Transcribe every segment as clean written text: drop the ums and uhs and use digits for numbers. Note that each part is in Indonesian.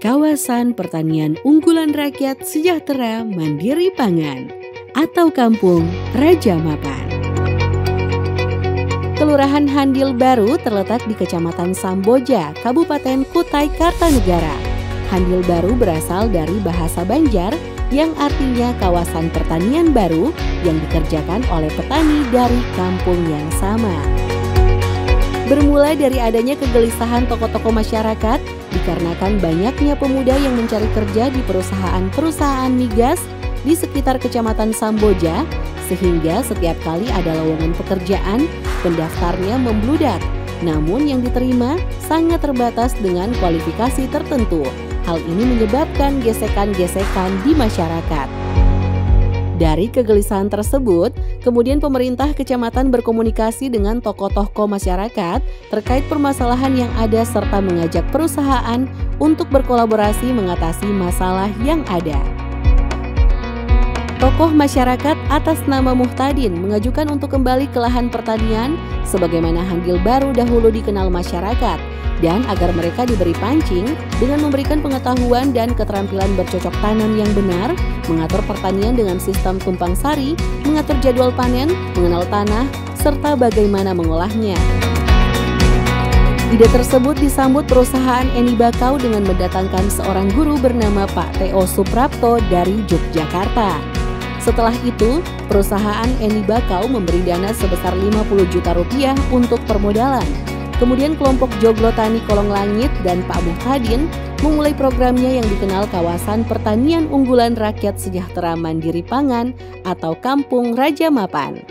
Kawasan Pertanian Unggulan Rakyat Sejahtera Mandiri Pangan atau Kampung Raja Mapan. Kelurahan Handil Baru terletak di Kecamatan Samboja, Kabupaten Kutai Kartanegara. Handil Baru berasal dari bahasa Banjar yang artinya kawasan pertanian baru yang dikerjakan oleh petani dari kampung yang sama. Bermula dari adanya kegelisahan tokoh-tokoh masyarakat dikarenakan banyaknya pemuda yang mencari kerja di perusahaan-perusahaan migas di sekitar Kecamatan Samboja, sehingga setiap kali ada lowongan pekerjaan, pendaftarnya membludak. Namun yang diterima sangat terbatas dengan kualifikasi tertentu. Hal ini menyebabkan gesekan-gesekan di masyarakat. Dari kegelisahan tersebut, kemudian pemerintah kecamatan berkomunikasi dengan tokoh-tokoh masyarakat terkait permasalahan yang ada serta mengajak perusahaan untuk berkolaborasi mengatasi masalah yang ada. Tokoh masyarakat atas nama Muhtadin mengajukan untuk kembali ke lahan pertanian sebagaimana Handil Baru dahulu dikenal masyarakat, dan agar mereka diberi pancing dengan memberikan pengetahuan dan keterampilan bercocok tanam yang benar, mengatur pertanian dengan sistem tumpang sari, mengatur jadwal panen, mengenal tanah, serta bagaimana mengolahnya. Ide tersebut disambut perusahaan Eni Bakau dengan mendatangkan seorang guru bernama Pak Teo Suprapto dari Yogyakarta. Setelah itu, perusahaan Eni Bakau memberi dana sebesar 50 juta rupiah untuk permodalan. Kemudian kelompok Joglo Tani Kolong Langit dan Pak Muhtadin memulai programnya yang dikenal Kawasan Pertanian Unggulan Rakyat Sejahtera Mandiri Pangan atau Kampung Raja Mapan.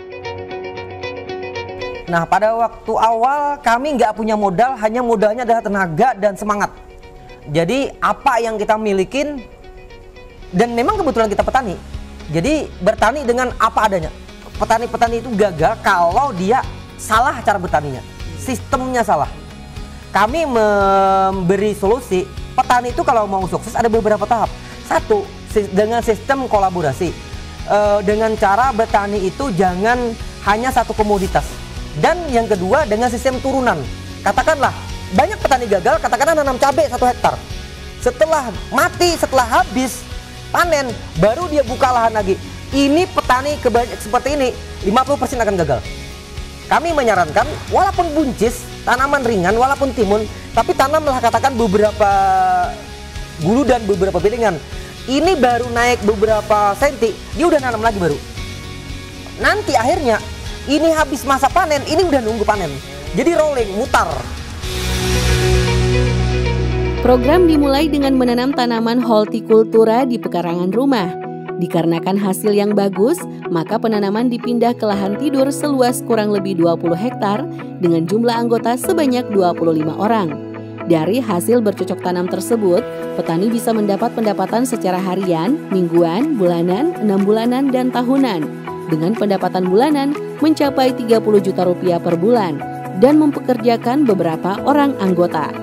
Nah, pada waktu awal kami nggak punya modal, hanya modalnya adalah tenaga dan semangat. Jadi apa yang kita milikin, dan memang kebetulan kita petani, jadi bertani dengan apa adanya. Petani-petani itu gagal kalau dia salah cara bertaninya. Sistemnya salah. Kami memberi solusi, petani itu kalau mau sukses ada beberapa tahap. Satu, dengan sistem kolaborasi. Dengan cara bertani itu jangan hanya satu komoditas. Dan yang kedua dengan sistem turunan. Katakanlah, banyak petani gagal, katakanlah nanam cabai 1 hektar. Setelah mati, setelah habis panen, baru dia buka lahan lagi. Ini petani seperti ini, 50% akan gagal. Kami menyarankan, walaupun buncis, tanaman ringan, walaupun timun, tapi tanamlah katakan beberapa gulu dan beberapa piringan. Ini baru naik beberapa senti, dia udah nanam lagi baru. Nanti akhirnya, ini habis masa panen, ini udah nunggu panen. Jadi rolling, mutar. Program dimulai dengan menanam tanaman hortikultura di pekarangan rumah. Dikarenakan hasil yang bagus, maka penanaman dipindah ke lahan tidur seluas kurang lebih 20 hektar dengan jumlah anggota sebanyak 25 orang. Dari hasil bercocok tanam tersebut, petani bisa mendapat pendapatan secara harian, mingguan, bulanan, 6 bulanan, dan tahunan. Dengan pendapatan bulanan mencapai 30 juta rupiah per bulan dan mempekerjakan beberapa orang anggota.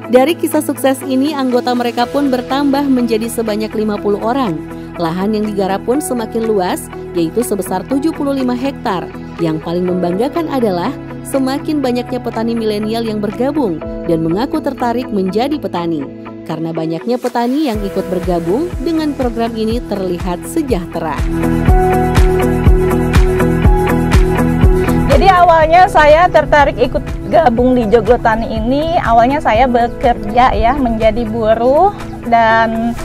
Dari kisah sukses ini, anggota mereka pun bertambah menjadi sebanyak 50 orang. Lahan yang digarap pun semakin luas, yaitu sebesar 75 hektar. Yang paling membanggakan adalah semakin banyaknya petani milenial yang bergabung dan mengaku tertarik menjadi petani. Karena banyaknya petani yang ikut bergabung dengan program ini terlihat sejahtera. Jadi awalnya saya tertarik ikut gabung di Joglo Tani ini. Awalnya saya bekerja ya menjadi buruh, dan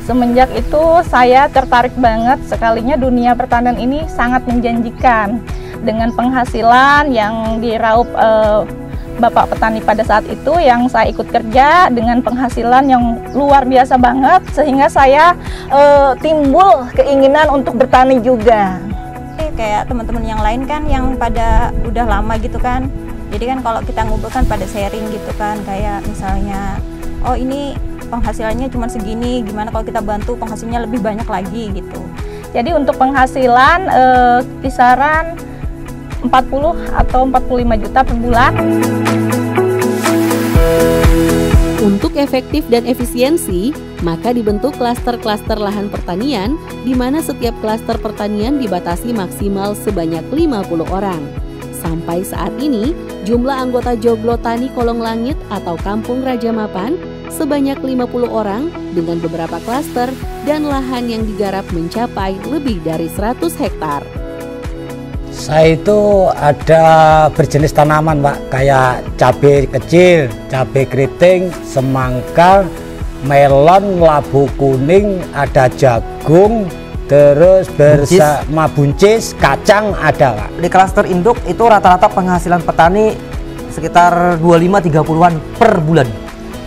semenjak itu saya tertarik banget sekalinya dunia pertanian ini sangat menjanjikan. Dengan penghasilan yang diraup Bapak petani pada saat itu yang saya ikut kerja dengan penghasilan yang luar biasa banget, sehingga saya timbul keinginan untuk bertani juga. Kayak teman-teman yang lain kan yang pada udah lama gitu kan, jadi kan kalau kita ngumpul kan pada sharing gitu kan, kayak misalnya oh ini penghasilannya cuma segini, gimana kalau kita bantu penghasilannya lebih banyak lagi gitu. Jadi untuk penghasilan kisaran 40 atau 45 juta per bulan. Untuk efektif dan efisiensi, maka dibentuk klaster-klaster lahan pertanian di mana setiap klaster pertanian dibatasi maksimal sebanyak 50 orang. Sampai saat ini, jumlah anggota Joglo Tani Kolong Langit atau Kampung Raja Mapan sebanyak 50 orang dengan beberapa klaster dan lahan yang digarap mencapai lebih dari 100 hektar. Saya itu ada berjenis tanaman Pak, kayak cabai kecil, cabai keriting, semangka, melon, labu kuning, ada jagung, terus bersama buncis, kacang ada Pak. Di klaster induk itu rata-rata penghasilan petani sekitar 25-30-an per bulan.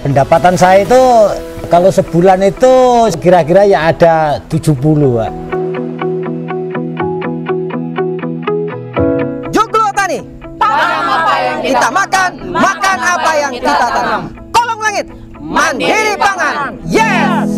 Pendapatan saya itu kalau sebulan itu kira-kira ya ada 70 Pak. Joglo Tani, tanam apa yang kita makan, makan apa yang kita tanam. Kolong langit, mandiri pangan, yes!